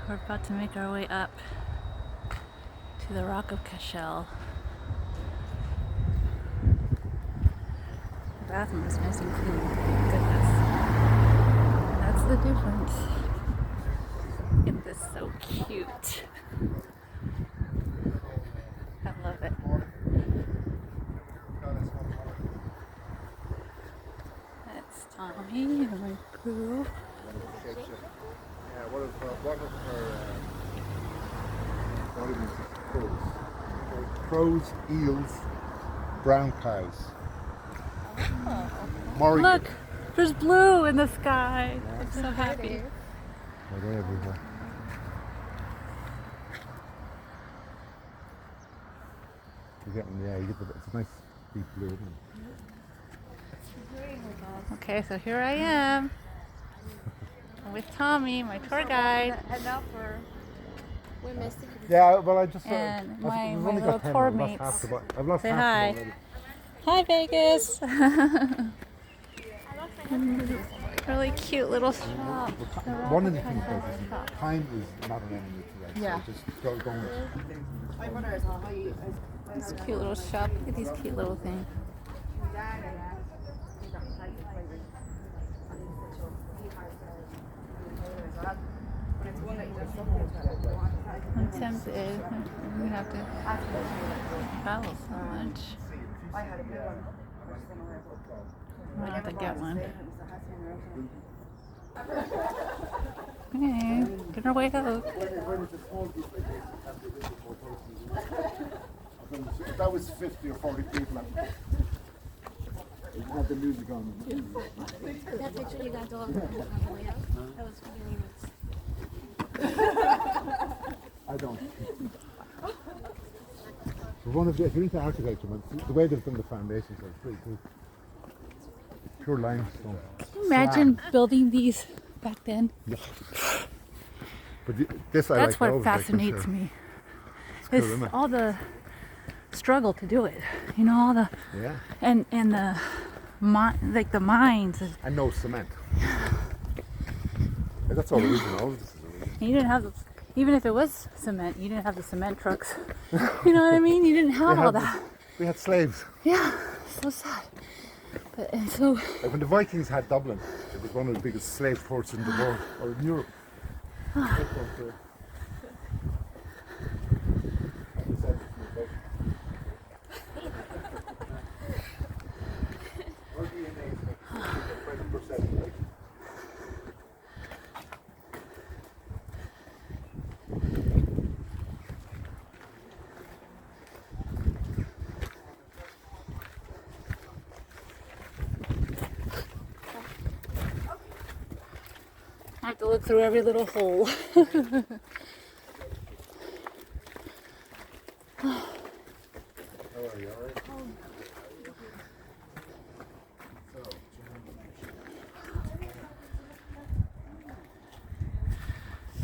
We're about to make our way up to the Rock of Cashel. The bathroom is nice and clean. Thank goodness. That's the difference. Look at this, so cute. I love it. That's Tommy and my crew. Yeah, what of her crows, eels, brown cows. Marina. Look, there's blue in the sky. I'm so happy. Oh, they're everywhere. You get it's a nice deep blue, isn't it? Okay, so here I am with Tommy, my tour guide, Yeah, well, I just and I've my only little got 10, tour I've lost mates. half the I've lost Say half hi. of them Hi, Vegas. Really cute little shop. already. One of the things is time is not an enemy to race. Yeah. So just go going. This cute little shop. Look at these cute little things. I'm tempted. We have to travel so much. I'm gonna have to get one. Okay, get our way out. If that was 50 or 40 people, it had the music on. That picture you got on the way out, that was really I don't. One of the, if you're into architecture, man, the way they've done the foundations are pretty cool. Pure limestone. Can you imagine building these back then? Yeah. But this I That's like. what fascinates me. Is isn't it? all the struggle to do it. You know, all the Yeah. and the like the mines. And no cement. That's all original. All of this is original. You didn't have, even if it was cement, you didn't have the cement trucks. You know what I mean? You didn't have all that. We had slaves. Yeah, so sad. But and so Like when the Vikings had Dublin, it was one of the biggest slave ports in the world, or in Europe. I have to look through every little hole.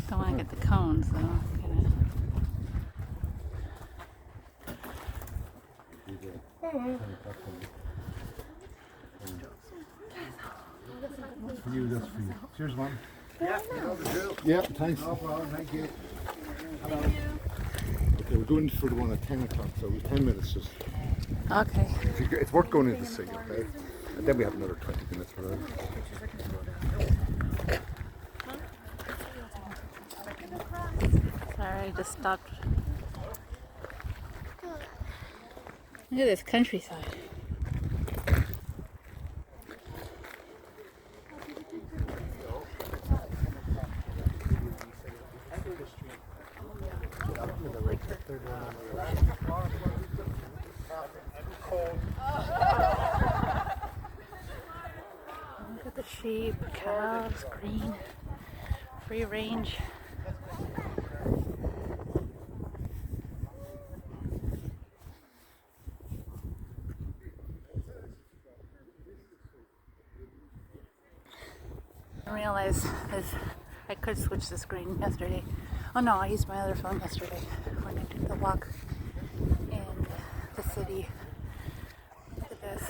Don't want to get the cones though. For you, that's for you. Cheers, man. Yeah, thanks. No problem, thank you. Hello. Okay, we're going for the one at 10 o'clock, so we've 10 minutes just. Okay. It's worth going in to see, okay? And then we have another 20 minutes for that. Sorry, I just stopped. Look at this countryside. Look at the sheep, cows, green, free range. I realized I could switch the screen yesterday. Oh no, I used my other phone yesterday when I took the walk in the city. Look at this.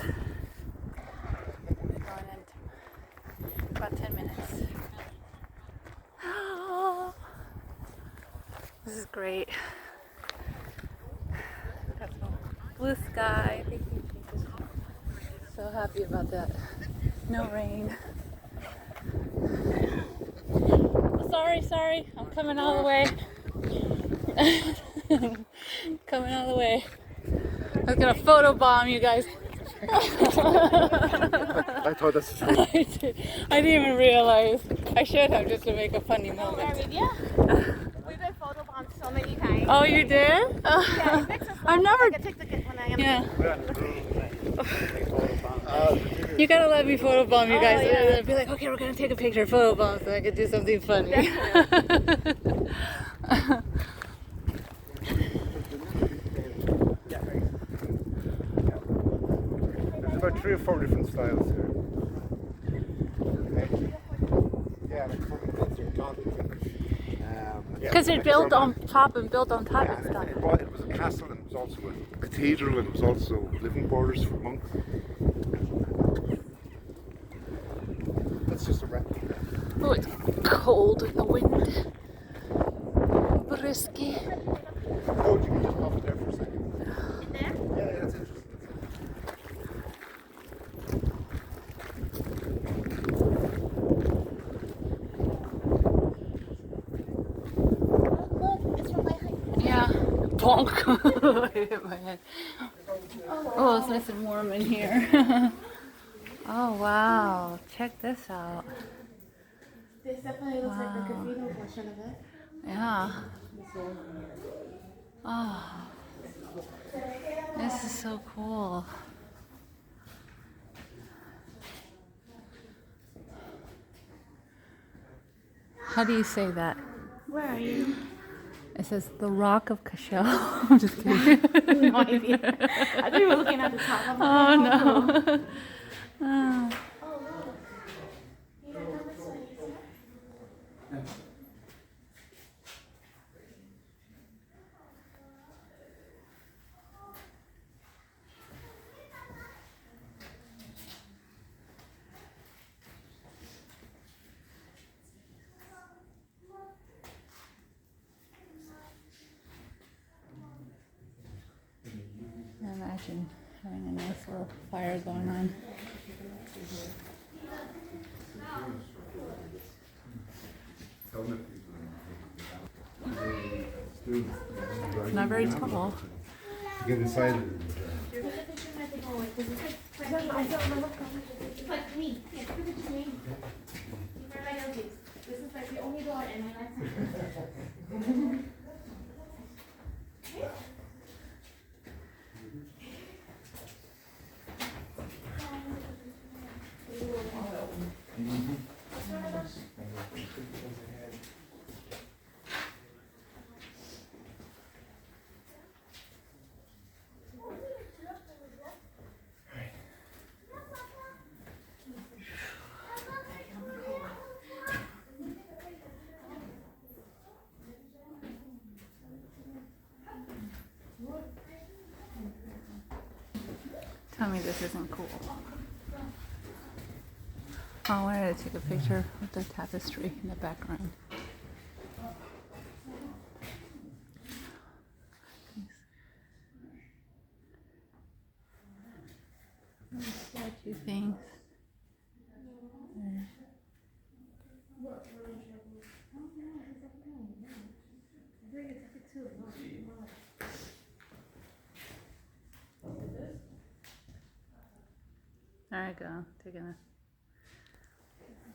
We're going in about 10 minutes. Oh, This is great. Got some blue sky. Thank you, Jesus. So happy about that. No rain. Sorry. I'm coming all the way. Coming all the way. I was gonna photobomb you guys. I thought that's true. I didn't even realize. I should have, just to make a funny moment. Yeah. We've been photobombed so many times. Oh, you did? Yeah, it makes us I've never. take the when I am. Yeah. You gotta let me photobomb you guys. yeah. Be like, okay, we're gonna take a picture, photobomb, so I can do something funny. There's about 3 or 4 different styles here. Okay. Yeah, like Because they're built on top and built on top and yeah, stuff. it was a castle and it was also a cathedral and it was also living quarters for monks. That's just a replica. Oh, it's cold in the wind. Brisky. Oh, you can just pop there for a second. There? Yeah, that's interesting. Look, it's from my height. Yeah. Bonk. I hit my head. Oh, it's nice and warm in here. Oh, wow. Check this out. This definitely looks like the cathedral portion of it. Yeah. Oh. This is so cool. How do you say that? Where are you? It says the Rock of Cashel. I'm just kidding. No idea. I think we were looking at the top. I'm like, Oh no. Oh. oh, look. You don't know this one, you see? Imagine having a nice little fire going on. It's not very tall. Get inside it. Take a picture and I think, oh, wait, this is like, I don't know it's like me. Yeah, take a picture of me. You wear my noses. This is like the only door in my lifetime. Tell me this isn't cool. Oh, I wanted to take a picture with the tapestry in the background. Little statue things. There I go, taking a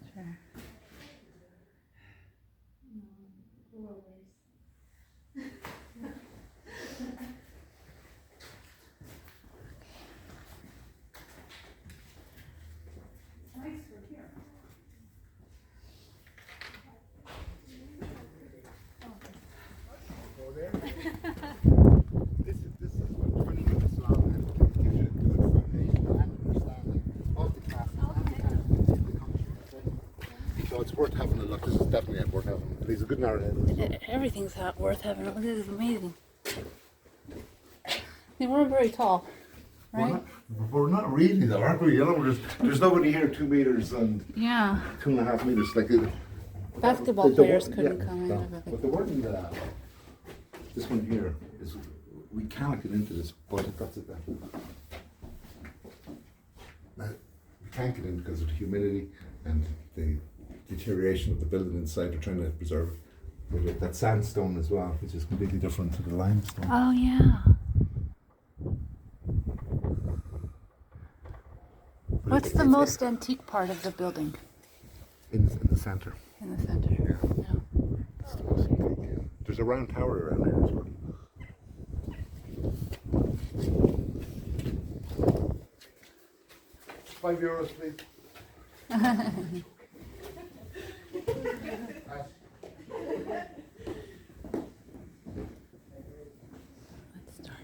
picture. This is about 20 minutes long and it gives you a good foundation and understanding of the castle and the town in the country. So it's worth having a look. This is definitely worth having. He's a good narrator. Everything's worth having. This is amazing. They weren't very tall, right? We're not really though, aren't we? You know, there's nobody here 2 meters and Yeah. 2.5 meters. Like Basketball players couldn't come in. But they weren't. This one here is, we cannot get into this, but that's it there. Now, we can't get in because of the humidity and the deterioration of the building inside. We're trying to preserve it. But that sandstone as well, which is completely different to the limestone. Oh, yeah. But What's the most antique part of the building? in the centre? In the center. Yeah. It's the most antique. There's a round tower around here as well. €5, please. Let's start.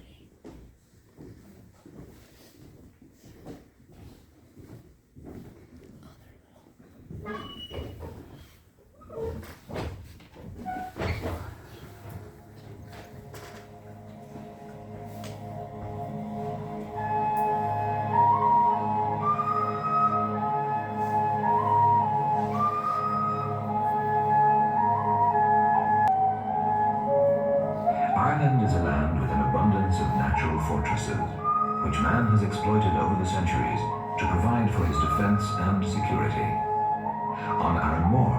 Ireland is a land with an abundance of natural fortresses, which man has exploited over the centuries to provide for his defense and security. On Arran Moor,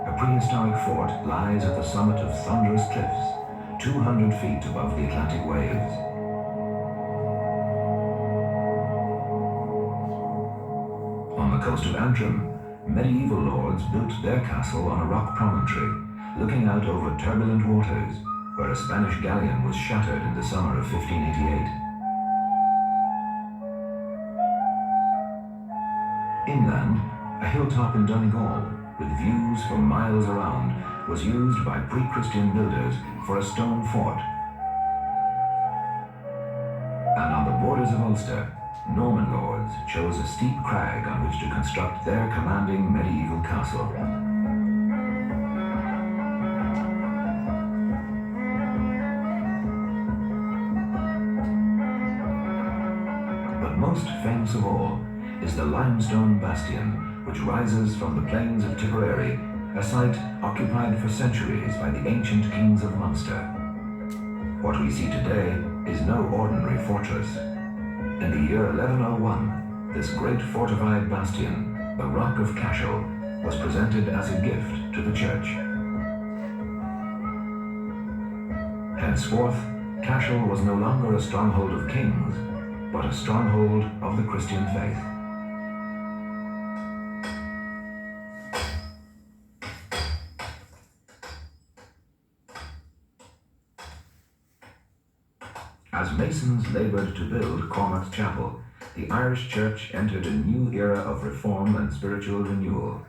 a prehistoric fort lies at the summit of thunderous cliffs, 200 feet above the Atlantic waves. On the coast of Antrim, medieval lords built their castle on a rock promontory, looking out over turbulent waters, where a Spanish galleon was shattered in the summer of 1588. Inland, a hilltop in Donegal, with views for miles around, was used by pre-Christian builders for a stone fort. And on the borders of Ulster, Norman lords chose a steep crag on which to construct their commanding medieval castle. Most famous of all is the limestone bastion, which rises from the plains of Tipperary, a site occupied for centuries by the ancient kings of Munster. What we see today is no ordinary fortress. In the year 1101, this great fortified bastion, the Rock of Cashel, was presented as a gift to the church. Henceforth, Cashel was no longer a stronghold of kings, but a stronghold of the Christian faith. As masons laboured to build Cormac's Chapel, the Irish Church entered a new era of reform and spiritual renewal.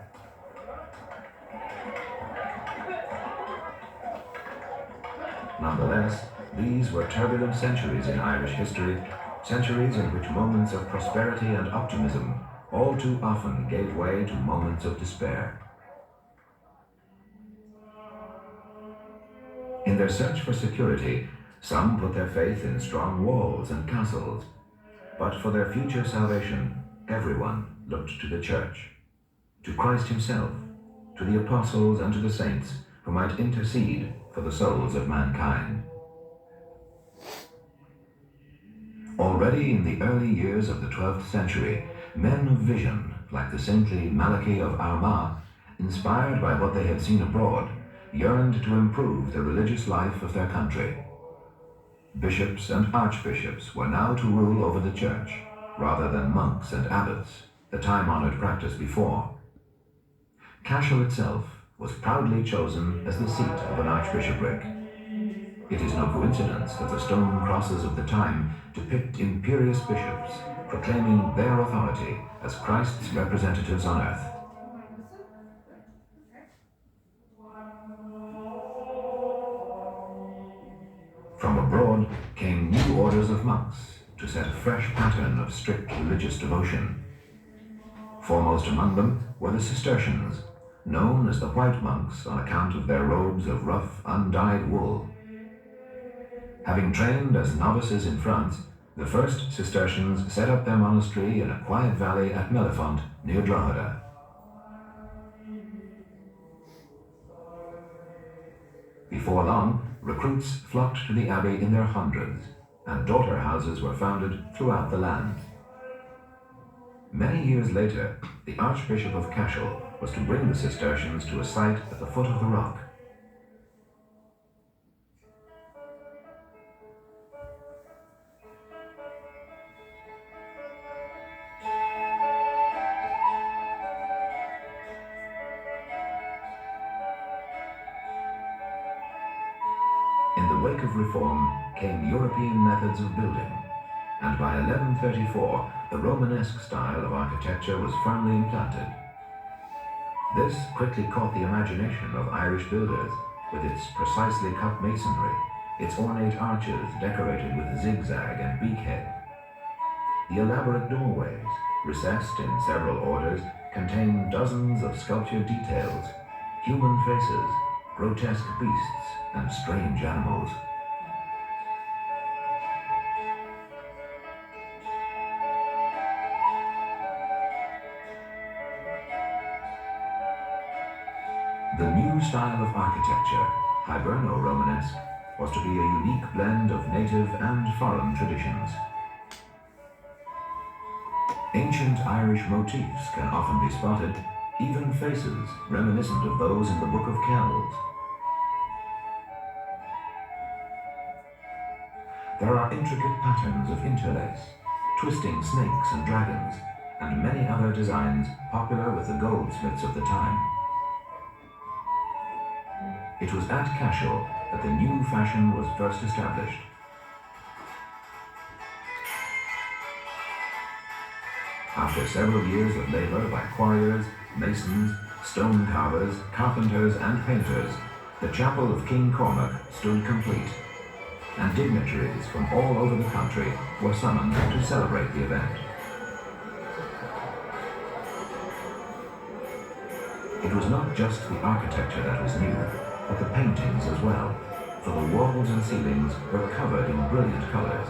Nonetheless, these were turbulent centuries in Irish history, centuries in which moments of prosperity and optimism all too often gave way to moments of despair. In their search for security, some put their faith in strong walls and castles, but for their future salvation, everyone looked to the Church, to Christ himself, to the apostles and to the saints who might intercede for the souls of mankind. Already in the early years of the 12th century, men of vision, like the saintly Malachy of Armagh, inspired by what they had seen abroad, yearned to improve the religious life of their country. Bishops and archbishops were now to rule over the church, rather than monks and abbots, the time-honored practice before. Cashel itself was proudly chosen as the seat of an archbishopric. It is no coincidence that the stone crosses of the time depict imperious bishops proclaiming their authority as Christ's representatives on earth. From abroad came new orders of monks to set a fresh pattern of strict religious devotion. Foremost among them were the Cistercians, known as the White Monks on account of their robes of rough, undyed wool. Having trained as novices in France, the first Cistercians set up their monastery in a quiet valley at Mellifont, near Drogheda. Before long, recruits flocked to the abbey in their hundreds, and daughter houses were founded throughout the land. Many years later, the Archbishop of Cashel was to bring the Cistercians to a site at the foot of the rock. In the wake of reform came European methods of building, and by 1134 the Romanesque style of architecture was firmly implanted. This quickly caught the imagination of Irish builders, with its precisely cut masonry, its ornate arches decorated with zigzag and beakhead. The elaborate doorways, recessed in several orders, contain dozens of sculptured details, human faces, grotesque beasts, and strange animals. The new style of architecture, Hiberno-Romanesque, was to be a unique blend of native and foreign traditions. Ancient Irish motifs can often be spotted, even faces reminiscent of those in the Book of Kells. There are intricate patterns of interlace, twisting snakes and dragons, and many other designs popular with the goldsmiths of the time. It was at Cashel that the new fashion was first established. After several years of labor by quarriers, masons, stone carvers, carpenters, and painters, the chapel of King Cormac stood complete, and dignitaries from all over the country were summoned to celebrate the event. It was not just the architecture that was new, but the paintings as well, for the walls and ceilings were covered in brilliant colors.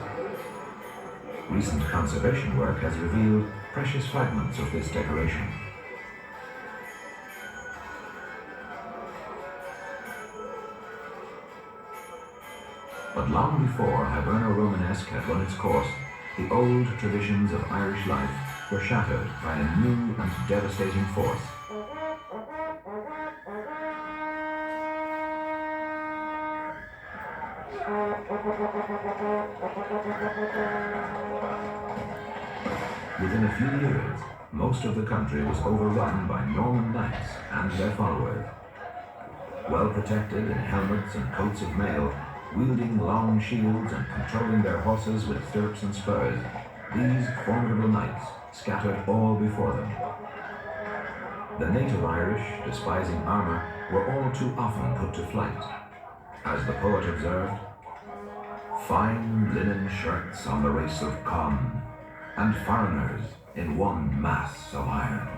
Recent conservation work has revealed precious fragments of this decoration. But long before Hiberno-Romanesque had run its course, the old traditions of Irish life were shattered by a new and devastating force. Within a few years, most of the country was overrun by Norman knights and their followers. Well protected in helmets and coats of mail, wielding long shields and controlling their horses with stirrups and spurs, these formidable knights scattered all before them. The native Irish, despising armour, were all too often put to flight. As the poet observed, "Fine linen shirts on the race of Conn, and foreigners in one mass of iron."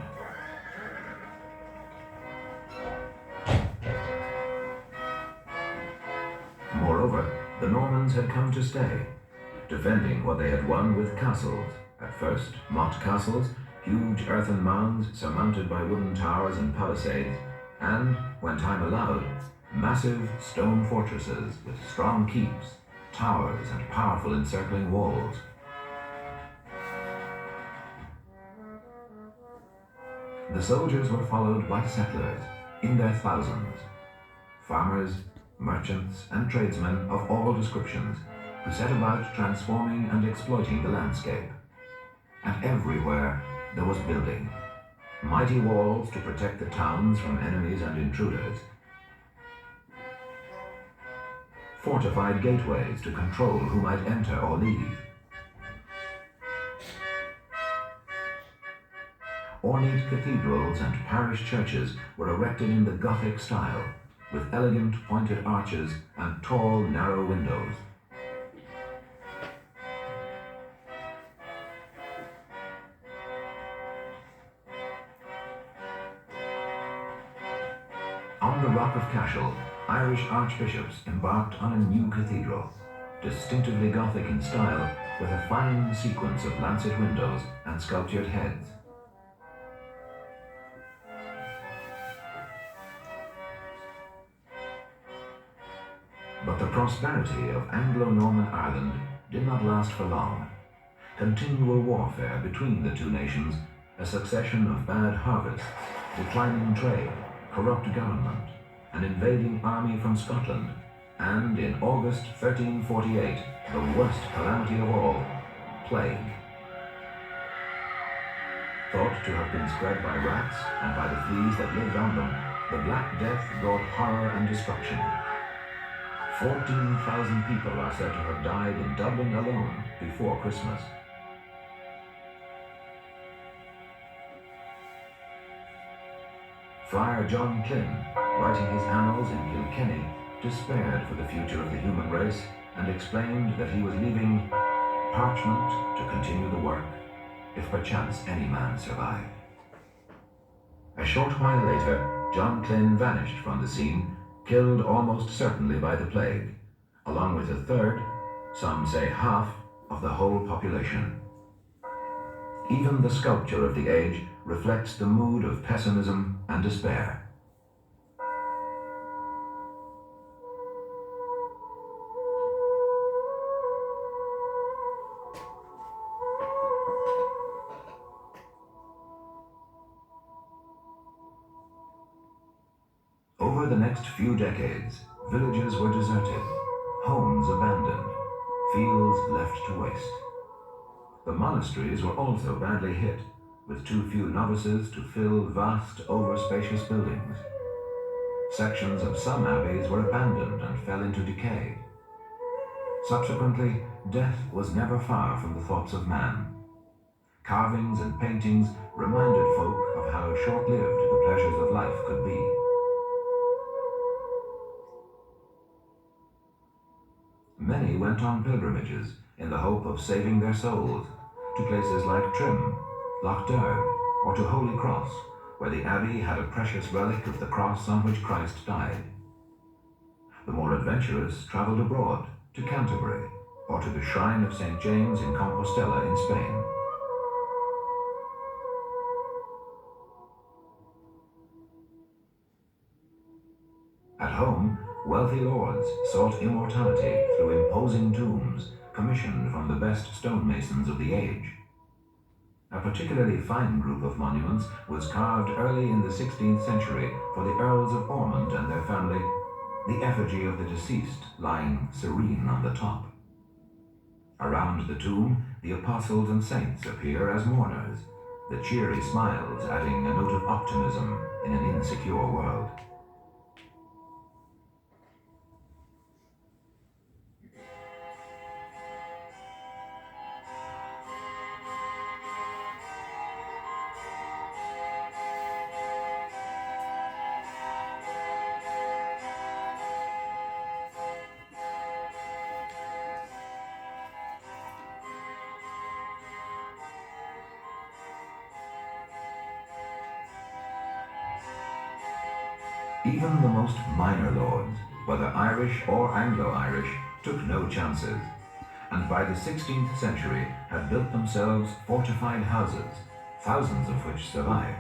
Moreover, the Normans had come to stay, defending what they had won with castles. At first, motte castles, huge earthen mounds surmounted by wooden towers and palisades, and, when time allowed, massive stone fortresses with strong keeps, towers, and powerful encircling walls. The soldiers were followed by settlers, in their thousands. Farmers, merchants, and tradesmen of all descriptions, who set about transforming and exploiting the landscape. And everywhere there was building. Mighty walls to protect the towns from enemies and intruders. Fortified gateways to control who might enter or leave. Ornate cathedrals and parish churches were erected in the Gothic style, with elegant pointed arches and tall, narrow windows. On the Rock of Cashel, Irish archbishops embarked on a new cathedral, distinctively Gothic in style, with a fine sequence of lancet windows and sculptured heads. But the prosperity of Anglo-Norman Ireland did not last for long. Continual warfare between the two nations, a succession of bad harvests, declining trade, corrupt government, an invading army from Scotland, and in August 1348, the worst calamity of all, plague. Thought to have been spread by rats and by the fleas that lived on them, the Black Death brought horror and destruction. 14,000 people are said to have died in Dublin alone before Christmas. Friar John Klyn, writing his annals in Kilkenny, despaired for the future of the human race and explained that he was leaving parchment to continue the work, if perchance any man survive. A short while later, John Klyn vanished from the scene, killed almost certainly by the plague, along with a third, some say half, of the whole population. Even the sculpture of the age reflects the mood of pessimism and despair. Over the next few decades, villages were deserted, homes abandoned, fields left to waste. The monasteries were also badly hit, with too few novices to fill vast, over-spacious buildings. Sections of some abbeys were abandoned and fell into decay. Subsequently, death was never far from the thoughts of man. Carvings and paintings reminded folk of how short-lived the pleasures of life could be. Many went on pilgrimages in the hope of saving their souls to places like Trim, Loch Derg, or to Holy Cross, where the abbey had a precious relic of the cross on which Christ died. The more adventurous travelled abroad to Canterbury or to the shrine of St. James in Compostela in Spain. At home, wealthy lords sought immortality through imposing tombs commissioned from the best stonemasons of the age. A particularly fine group of monuments was carved early in the 16th century for the Earls of Ormond and their family, the effigy of the deceased lying serene on the top. Around the tomb, the apostles and saints appear as mourners, the cheery smiles adding a note of optimism in an insecure world. Even the most minor lords, whether Irish or Anglo-Irish, took no chances, and by the 16th century had built themselves fortified houses, thousands of which survive.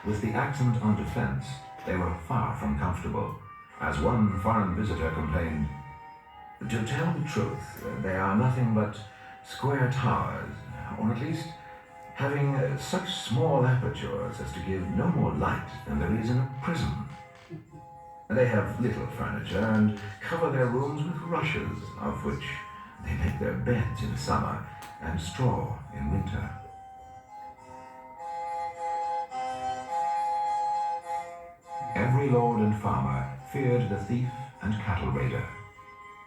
With the accent on defense, they were far from comfortable. As one foreign visitor complained, "To tell the truth, they are nothing but square towers, or at least having such small apertures as to give no more light than there is in a prison. They have little furniture and cover their rooms with rushes, of which they make their beds in summer and straw in winter." Every lord and farmer feared the thief and cattle raider.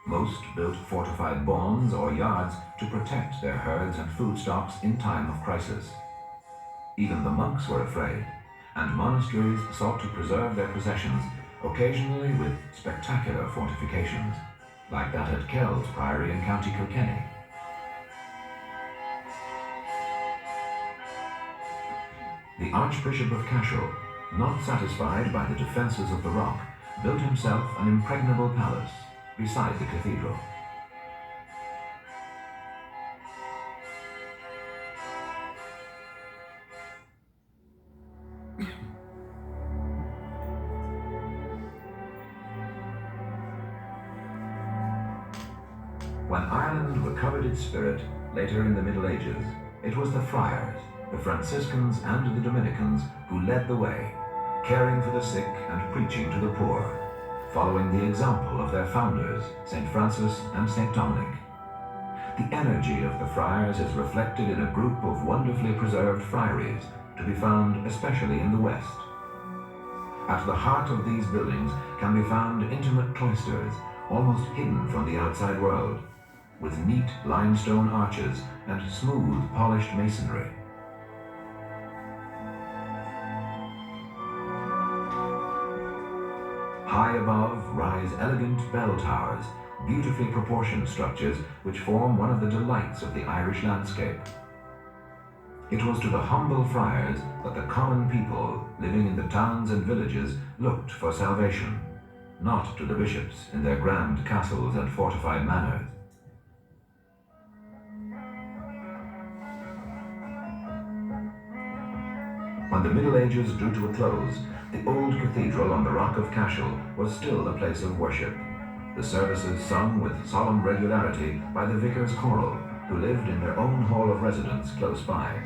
Most built fortified barns or yards to protect their herds and food stocks in time of crisis. Even the monks were afraid, and monasteries sought to preserve their possessions, occasionally with spectacular fortifications, like that at Kells Priory in County Kilkenny. The Archbishop of Cashel, not satisfied by the defences of the rock, built himself an impregnable palace beside the cathedral. When Ireland recovered its spirit later in the Middle Ages, it was the friars, the Franciscans and the Dominicans who led the way, caring for the sick and preaching to the poor, following the example of their founders, St. Francis and St. Dominic. The energy of the friars is reflected in a group of wonderfully preserved friaries to be found especially in the West. At the heart of these buildings can be found intimate cloisters, almost hidden from the outside world, with neat limestone arches and smooth polished masonry. High above rise elegant bell towers, beautifully proportioned structures which form one of the delights of the Irish landscape. It was to the humble friars that the common people living in the towns and villages looked for salvation, not to the bishops in their grand castles and fortified manors. When the Middle Ages drew to a close, the old cathedral on the Rock of Cashel was still a place of worship, the services sung with solemn regularity by the vicars choral, who lived in their own hall of residence close by.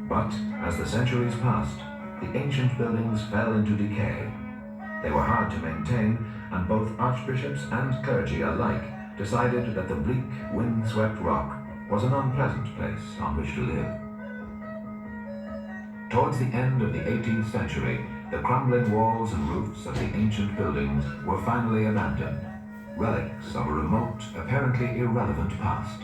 But as the centuries passed, the ancient buildings fell into decay. They were hard to maintain, and both archbishops and clergy alike decided that the bleak, wind-swept rock was an unpleasant place on which to live. Towards the end of the 18th century, the crumbling walls and roofs of the ancient buildings were finally abandoned, relics of a remote, apparently irrelevant past.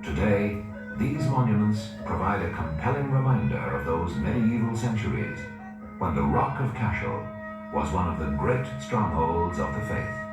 Today, these monuments provide a compelling reminder of those medieval centuries when the Rock of Cashel was one of the great strongholds of the faith.